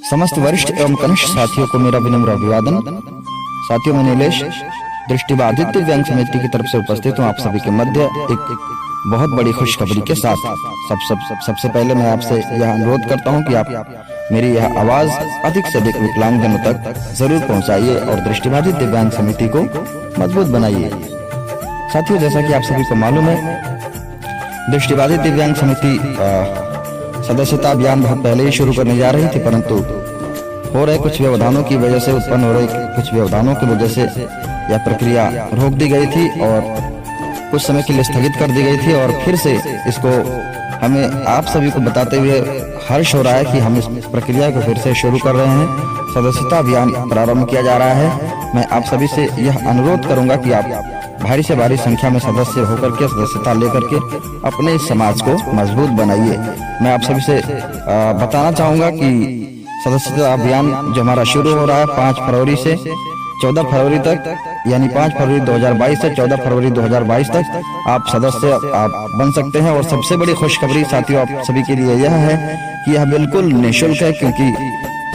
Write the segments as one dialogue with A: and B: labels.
A: समस्त वरिष्ठ एवं कनिष्ठ साथियों को मेरा विनम्र अभिवादन। साथियों, मैं नीलेश दृष्टिबाधित दिव्यांग समिति की तरफ से उपस्थित हूँ आप सभी के मध्य एक बहुत बड़ी खुशखबरी के साथ। सबसे पहले मैं आपसे यह अनुरोध करता हूँ कि आप मेरी यह आवाज अधिक से अधिक विकलांगजनों तक जरूर पहुँचाइए और दृष्टिबाधित दिव्यांग समिति को मजबूत बनाइए। साथियों, जैसा कि आप सभी को मालूम है, दृष्टिबाधित दिव्यांग समिति सदस्यता अभियान बहुत पहले ही शुरू करने जा रही थी, परंतु हो रहे कुछ व्यवधानों की वजह से उत्पन्न हो रहे कुछ व्यवधानों की वजह से यह प्रक्रिया रोक दी गई थी और कुछ समय के लिए स्थगित कर दी गई थी। और फिर से इसको हमें आप सभी को बताते हुए हर्ष हो रहा है कि हम इस प्रक्रिया को फिर से शुरू कर रहे हैं। सदस्यता अभियान प्रारंभ किया जा रहा है। मैं आप सभी से यह अनुरोध करूंगा कि आप भारी से भारी संख्या में सदस्य होकर के सदस्यता लेकर के अपने इस समाज को मजबूत बनाइए। मैं आप सभी से बताना चाहूंगा कि सदस्यता अभियान जो हमारा शुरू हो रहा है 5 फरवरी से 14 फरवरी तक, यानी 5 फरवरी 2022 से 14 फरवरी 2022 तक आप सदस्य आप बन सकते हैं। और सबसे बड़ी खुशखबरी साथियों आप सभी के लिए यह है कि यह बिल्कुल निःशुल्क है, क्योंकि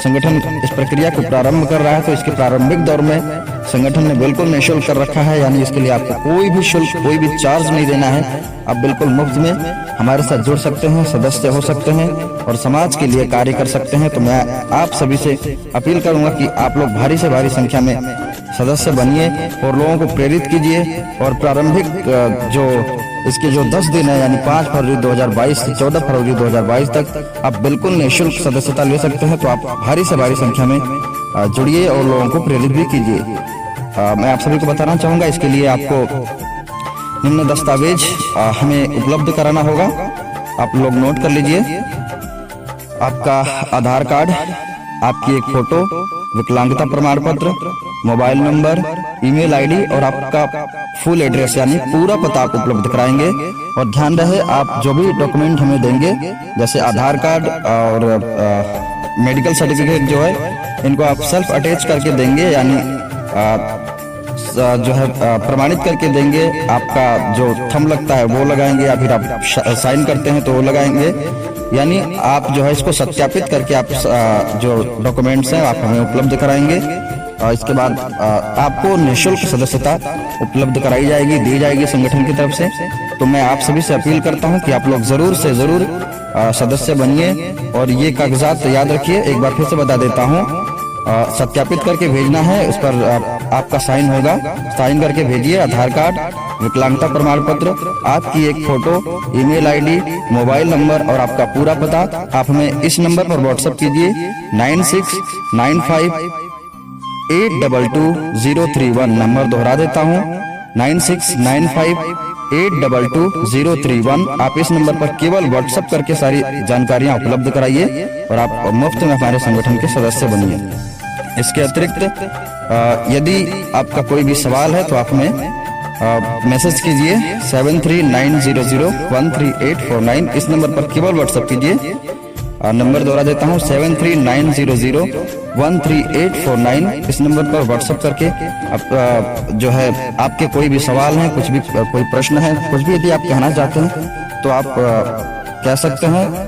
A: संगठन इस प्रक्रिया को प्रारंभ कर रहा है। तो इसके प्रारंभिक दौर में संगठन ने बिल्कुल निःशुल्क कर रखा है, यानी इसके लिए आपको कोई भी शुल्क, कोई भी चार्ज नहीं देना है। आप बिल्कुल मुफ्त में हमारे साथ जुड़ सकते हैं, सदस्य हो सकते हैं और समाज के लिए कार्य कर सकते हैं। तो मैं आप सभी से अपील करूंगा कि आप लोग भारी से भारी संख्या में सदस्य बनिए और लोगों को प्रेरित कीजिए। और प्रारंभिक जो इसके जो 10 दिन है, यानी 5 फरवरी 2022 से 14 फरवरी 2022 तक आप बिल्कुल निःशुल्क सदस्यता ले सकते हैं। तो आप भारी से भारी संख्या में जुड़िए और लोगों को प्रेरित भी कीजिए। मैं आप सभी को बताना चाहूंगा, इसके लिए आपको निम्न दस्तावेज हमें उपलब्ध कराना होगा। आप लोग नोट कर लीजिए। आपका आधार कार्ड, आपकी एक फोटो, विकलांगता प्रमाण पत्र, मोबाइल नंबर, ईमेल आईडी और आपका फुल एड्रेस यानी पूरा पता आप उपलब्ध कराएंगे। और ध्यान रहे, आप जो भी डॉक्यूमेंट हमें देंगे, जैसे आधार कार्ड और मेडिकल सर्टिफिकेट जो है, इनको आप सेल्फ अटैच करके देंगे, यानी जो है प्रमाणित करके देंगे। आपका जो थंब लगता है वो लगाएंगे, या फिर आप साइन करते हैं तो वो लगाएंगे। यानी आप जो है इसको सत्यापित करके आप जो डॉक्यूमेंट्स हैं आप हमें उपलब्ध कराएंगे। इसके बाद आपको निःशुल्क सदस्यता उपलब्ध कराई जाएगी, दी जाएगी संगठन की तरफ से। तो मैं आप सभी से अपील करता हूं कि आप लोग जरूर से जरूर सदस्य बनिए। और ये कागजात याद रखिए, एक बार फिर से बता देता हूं, सत्यापित करके भेजना है। उस पर आपका साइन होगा, साइन करके भेजिए। आधार कार्ड, विकलांगता प्रमाण पत्र, आपकी एक photo, email ID, mobile number और आपका पूरा पता आप हमें इस नंबर पर व्हाट्सएप कीजिए 9695822031। नंबर दोहरा देता हूँ 9695822031। आप इस नंबर पर केवल व्हाट्सएप करके सारी जानकारियां उपलब्ध कराइए और आप मुफ्त में हमारे संगठन के सदस्य बनिए। इसके अतिरिक्त यदि आपका कोई भी सवाल है तो आप हमें मैसेज कीजिए 7390013849। इस नंबर पर केवल व्हाट्सएप कीजिए। नंबर दोहरा देता हूँ 7390013849। इस नंबर पर व्हाट्सएप करके आप जो है आपके कोई भी सवाल हैं, कुछ भी कोई प्रश्न है, कुछ भी यदि आप कहना चाहते हैं तो आप कह सकते हैं।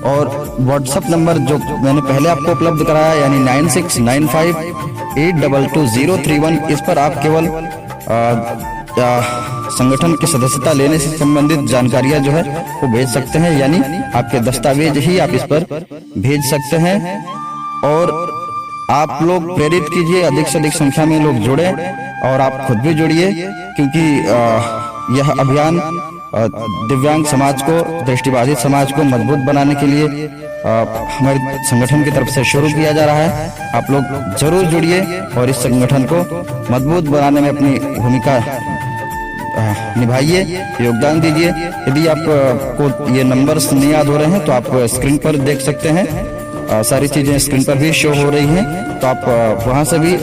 A: और व्हाट्सएप नंबर जो मैंने पहले आपको उपलब्ध कराया, यानी 9695822031, इस पर आप केवल संगठन की सदस्यता लेने से संबंधित जानकारियां जो है वो भेज सकते हैं, यानी आपके दस्तावेज ही आप इस पर भेज सकते हैं। और आप लोग प्रेरित कीजिए, अधिक से अधिक संख्या में लोग जुड़े और आप खुद भी जुड़िए, क्योंकि यह अभियान दिव्यांग समाज को, दृष्टिबाधित समाज को मजबूत बनाने के लिए हमारे संगठन की तरफ से शुरू किया जा रहा है। आप लोग जरूर जुड़िए और इस संगठन को मजबूत बनाने में अपनी भूमिका निभाइए, योगदान दीजिए। यदि आपको ये नंबर्स नहीं याद हो रहे हैं तो आप स्क्रीन पर देख सकते हैं, सारी चीजें स्क्रीन पर भी शो हो रही हैं। तो आप वहां से भी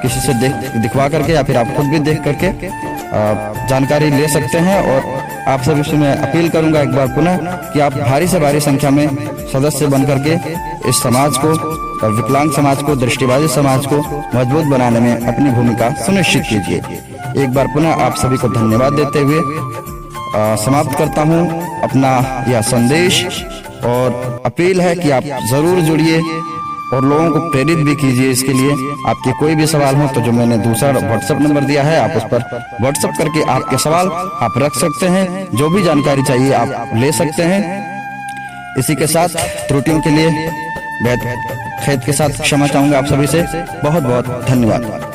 A: किसी से दिखवा करके या फिर आप खुद भी देख करके जानकारी ले सकते हैं। और आप सभी से मैं अपील करूंगा एक बार पुनः कि आप भारी से भारी संख्या में सदस्य बन करके इस समाज को, विकलांग समाज को, दृष्टिबाधित समाज को मजबूत बनाने में अपनी भूमिका सुनिश्चित कीजिए। एक बार पुनः आप सभी को धन्यवाद देते हुए समाप्त करता हूं अपना यह संदेश और अपील है कि आप जरूर जुड़िए और लोगों को प्रेरित भी कीजिए इसके लिए। आपके कोई भी सवाल हो तो जो मैंने दूसरा व्हाट्सएप नंबर दिया है, आप उस पर व्हाट्सएप करके आपके सवाल आप रख सकते हैं। जो भी जानकारी चाहिए आप ले सकते हैं। इसी के साथ त्रुटियों के लिए बेहद खेद के साथ क्षमा चाहूंगा आप सभी से। बहुत बहुत धन्यवाद।